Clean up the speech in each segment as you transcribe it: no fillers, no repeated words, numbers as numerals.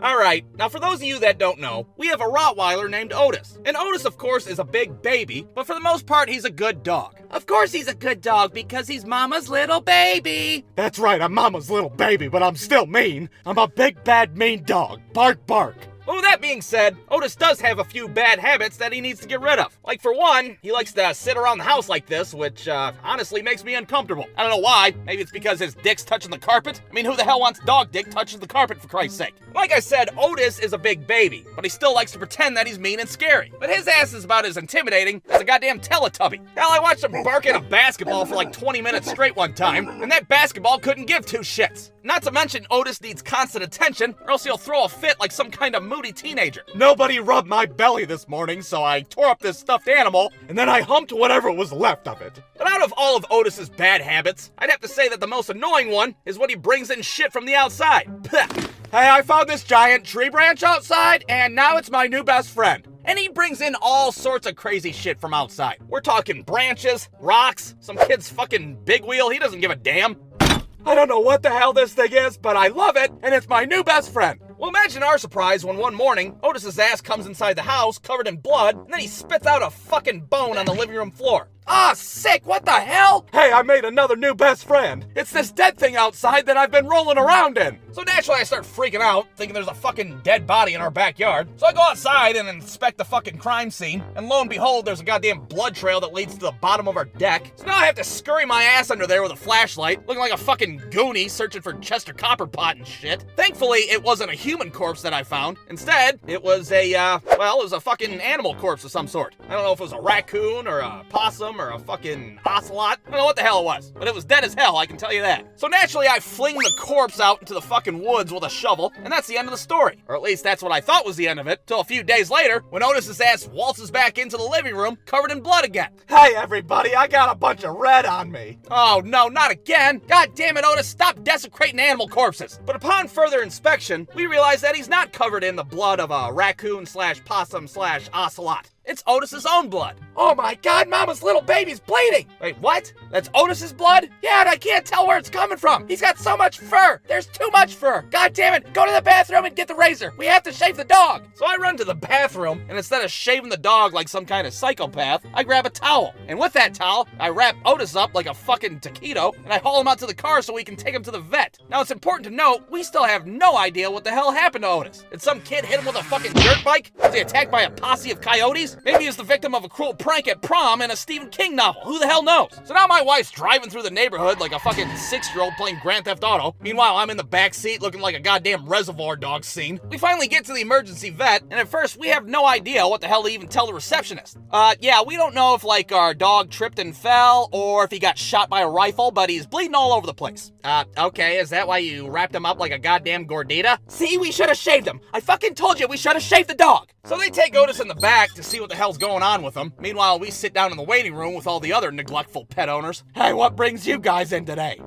Alright, now for those of you that don't know, we have a Rottweiler named Otis. And Otis, of course, is a big baby, but for the most part, he's a good dog. Of course he's a good dog because he's Mama's little baby. That's right, I'm Mama's little baby, but I'm still mean. I'm a big, bad, mean dog. Bark, bark. Well, with that being said, Otis does have a few bad habits that he needs to get rid of. Like, for one, he likes to sit around the house like this, which, honestly makes me uncomfortable. I don't know why. Maybe it's because his dick's touching the carpet? I mean, who the hell wants dog dick touching the carpet, for Christ's sake? Like I said, Otis is a big baby, but he still likes to pretend that he's mean and scary. But his ass is about as intimidating as a goddamn Teletubby. Hell, I watched him bark at a basketball for like 20 minutes straight one time, and that basketball couldn't give two shits. Not to mention, Otis needs constant attention, or else he'll throw a fit like some kind of moody teenager. Nobody rubbed my belly this morning, so I tore up this stuffed animal, and then I humped whatever was left of it. But out of all of Otis's bad habits, I'd have to say that the most annoying one is when he brings in shit from the outside. Hey, I found this giant tree branch outside, and now it's my new best friend. And he brings in all sorts of crazy shit from outside. We're talking branches, rocks, some kid's fucking big wheel, he doesn't give a damn. I don't know what the hell this thing is, but I love it, and it's my new best friend. Well, imagine our surprise when one morning, Otis's ass comes inside the house covered in blood, and then he spits out a fucking bone on the living room floor. Ah, sick, what the hell? Hey, I made another new best friend. It's this dead thing outside that I've been rolling around in. So naturally I start freaking out, thinking there's a fucking dead body in our backyard. So I go outside and inspect the fucking crime scene, and lo and behold, there's a goddamn blood trail that leads to the bottom of our deck. So now I have to scurry my ass under there with a flashlight, looking like a fucking goonie searching for Chester Copperpot and shit. Thankfully, it wasn't a human corpse that I found. Instead, it was a, it was a fucking animal corpse of some sort. I don't know if it was a raccoon or a possum or a fucking ocelot. I don't know what the hell it was, but it was dead as hell, I can tell you that. So naturally, I fling the corpse out into the fucking woods with a shovel, and that's the end of the story. Or at least that's what I thought was the end of it, till a few days later, when Otis's ass waltzes back into the living room, covered in blood again. Hey everybody, I got a bunch of red on me. Oh no, not again. God damn it, Otis, stop desecrating animal corpses. But upon further inspection, we realize that he's not covered in the blood of a raccoon slash possum slash ocelot. It's Otis's own blood. Oh my god, Mama's little baby's bleeding! Wait, what? That's Otis's blood? Yeah, and I can't tell where it's coming from. He's got so much fur. There's too much fur. God damn it, go to the bathroom and get the razor. We have to shave the dog. So I run to the bathroom, and instead of shaving the dog like some kind of psychopath, I grab a towel. And with that towel, I wrap Otis up like a fucking taquito, and I haul him out to the car so we can take him to the vet. Now, it's important to note, we still have no idea what the hell happened to Otis. Did some kid hit him with a fucking dirt bike? Was he attacked by a posse of coyotes? Maybe he was the victim of a cruel prank at prom in a Stephen King novel. Who the hell knows? So now my wife's driving through the neighborhood like a fucking 6-year-old playing Grand Theft Auto. Meanwhile, I'm in the back seat looking like a goddamn Reservoir Dogs scene. We finally get to the emergency vet, and at first we have no idea what the hell to even tell the receptionist. Yeah, we don't know if like our dog tripped and fell or if he got shot by a rifle, but he's bleeding all over the place. Okay, is that why you wrapped him up like a goddamn gordita? See, we should have shaved him. I fucking told you we should have shaved the dog. So they take Otis in the back to see what the hell's going on with him. Meanwhile, we sit down in the waiting room with all the other neglectful pet owners. Hey, what brings you guys in today?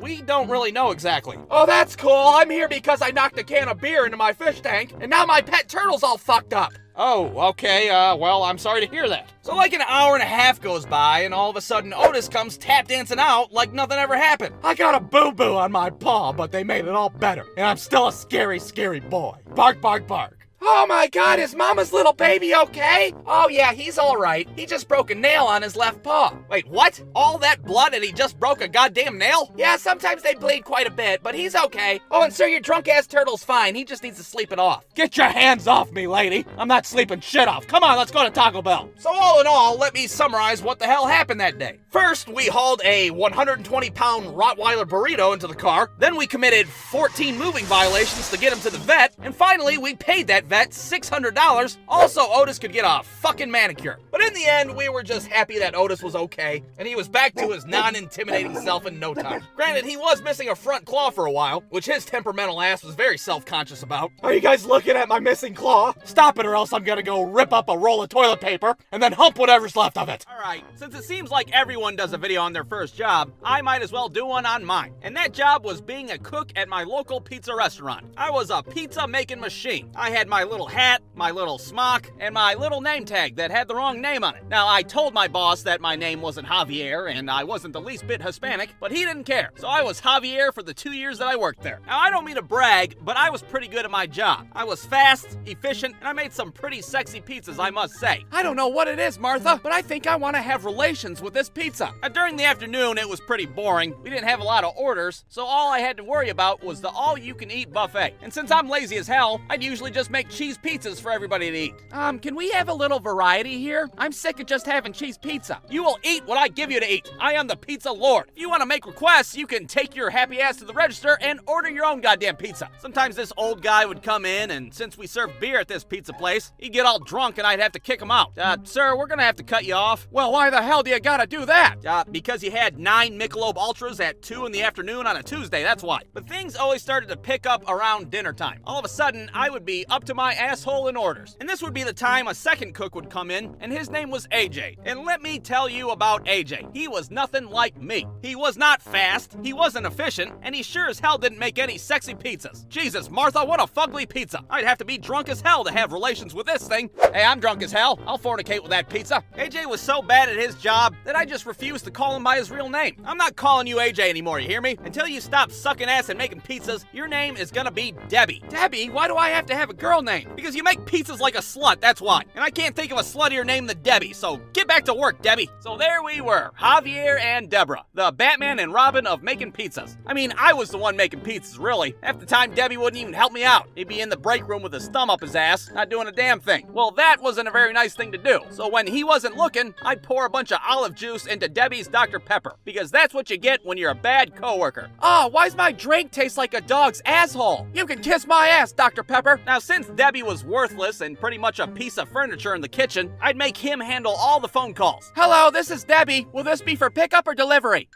We don't really know exactly. Oh, that's cool. I'm here because I knocked a can of beer into my fish tank, and now my pet turtle's all fucked up. Oh, okay, well, I'm sorry to hear that. So like an hour and a half goes by, and all of a sudden Otis comes tap dancing out like nothing ever happened. I got a boo-boo on my paw, but they made it all better, and I'm still a scary, scary boy. Bark, bark, bark. Oh my god, is Mama's little baby okay? Oh yeah, he's alright. He just broke a nail on his left paw. Wait, what? All that blood and he just broke a goddamn nail? Yeah, sometimes they bleed quite a bit, but he's okay. Oh, and sir, your drunk-ass turtle's fine. He just needs to sleep it off. Get your hands off me, lady. I'm not sleeping shit off. Come on, let's go to Taco Bell. So all in all, let me summarize what the hell happened that day. First, we hauled a 120-pound Rottweiler burrito into the car. Then we committed 14 moving violations to get him to the vet. And finally, we paid that vet $600. Also, Otis could get a fucking manicure. But in the end, we were just happy that Otis was okay, and he was back to his non-intimidating self in no time. Granted, he was missing a front claw for a while, which his temperamental ass was very self-conscious about. Are you guys looking at my missing claw? Stop it or else I'm gonna go rip up a roll of toilet paper and then hump whatever's left of it. Alright, since it seems like everyone does a video on their first job, I might as well do one on mine. And that job was being a cook at my local pizza restaurant. I was a pizza making machine. I had my little hat, my little smock, and my little name tag that had the wrong name on it. Now, I told my boss that my name wasn't Javier and I wasn't the least bit Hispanic, but he didn't care. So I was Javier for the 2 years that I worked there. Now, I don't mean to brag, but I was pretty good at my job. I was fast, efficient, and I made some pretty sexy pizzas, I must say. I don't know what it is, Martha, but I think I want to have relations with this pizza. During the afternoon, it was pretty boring. We didn't have a lot of orders, so all I had to worry about was the all-you-can-eat buffet. And since I'm lazy as hell, I'd usually just make cheese pizzas for everybody to eat. Can we have a little variety here? I'm sick of just having cheese pizza. You will eat what I give you to eat. I am the pizza lord. If you want to make requests, you can take your happy ass to the register and order your own goddamn pizza. Sometimes this old guy would come in, and since we serve beer at this pizza place, he'd get all drunk and I'd have to kick him out. Sir, we're gonna have to cut you off. Well, why the hell do you gotta do that? Because you had 9 Michelob Ultras at 2 in the afternoon on a Tuesday, that's why. But things always started to pick up around dinner time. All of a sudden, I would be up to my asshole in orders. And this would be the time a second cook would come in, and his name was AJ. And let me tell you about AJ. He was nothing like me. He was not fast, he wasn't efficient, and he sure as hell didn't make any sexy pizzas. Jesus, Martha, what a fugly pizza. I'd have to be drunk as hell to have relations with this thing. Hey, I'm drunk as hell. I'll fornicate with that pizza. AJ was so bad at his job that I just refused to call him by his real name. I'm not calling you AJ anymore, you hear me? Until you stop sucking ass and making pizzas, your name is gonna be Debbie. Debbie? Why do I have to have a girl name? Because you make pizzas like a slut, that's why. And I can't think of a sluttier name than Debbie, so get back to work, Debbie. So there we were, Javier and Deborah, the Batman and Robin of making pizzas. I mean, I was the one making pizzas, really. Half the time, Debbie wouldn't even help me out. He'd be in the break room with his thumb up his ass, not doing a damn thing. Well, that wasn't a very nice thing to do. So when he wasn't looking, I'd pour a bunch of olive juice into Debbie's Dr. Pepper, because that's what you get when you're a bad coworker. Oh, why's my drink taste like a dog's asshole? You can kiss my ass, Dr. Pepper. Now, since Debbie was worthless and pretty much a piece of furniture in the kitchen, I'd make him handle all the phone calls. Hello, this is Debbie. Will this be for pickup or delivery?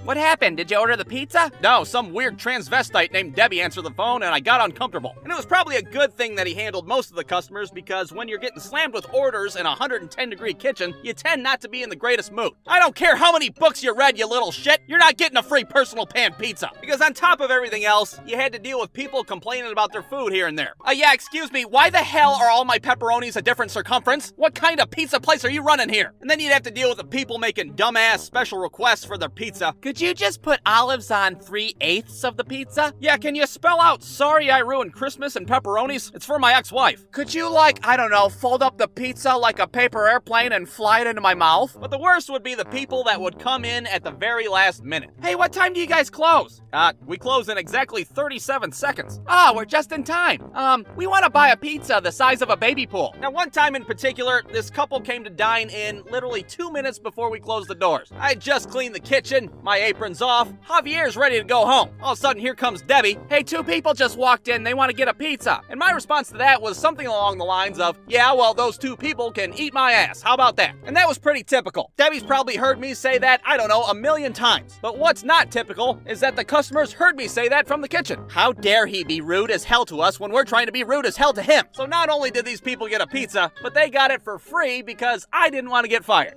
What happened? Did you order the pizza? No, some weird transvestite named Debbie answered the phone and I got uncomfortable. And it was probably a good thing that he handled most of the customers, because when you're getting slammed with orders in a 110-degree kitchen, you tend not to be in the greatest mood. I don't care how many books you read, you little shit, you're not getting a free personal pan pizza. Because on top of everything else, you had to deal with people complaining about their food here and there. Yeah, excuse me, why the hell are all my pepperonis a different circumference? What kind of pizza place are you running here? And then you'd have to deal with the people making dumbass special requests for their pizza. Could you just put olives on 3/8 of the pizza? Yeah, can you spell out sorry I ruined Christmas and pepperonis? It's for my ex-wife. Could you, I don't know, fold up the pizza like a paper airplane and fly it into my mouth? But the worst would be the people that would come in at the very last minute. Hey, what time do you guys close? We close in exactly 37 seconds. Oh, we're just in time. We want to buy a pizza the size of a baby pool. Now, one time in particular, this couple came to dine in literally 2 minutes before we closed the doors. I had just cleaned the kitchen, my apron's off, Javier's ready to go home. All of a sudden, here comes Debbie. Hey, 2 people just walked in, they want to get a pizza. And my response to that was something along the lines of, yeah, well, those 2 people can eat my ass. How about that? And that was pretty typical. Debbie's probably heard me say that, I don't know, 1,000,000 times. But what's not typical is that the customers heard me say that from the kitchen. How dare he be rude as hell to us when we're trying to be rude as hell to him? So not only did these people get a pizza, but they got it for free because I didn't want to get fired.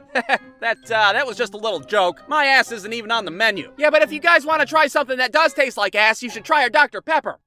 That was just a little joke. My ass isn't even on the menu. Yeah, but if you guys want to try something that does taste like ass, you should try our Dr. Pepper.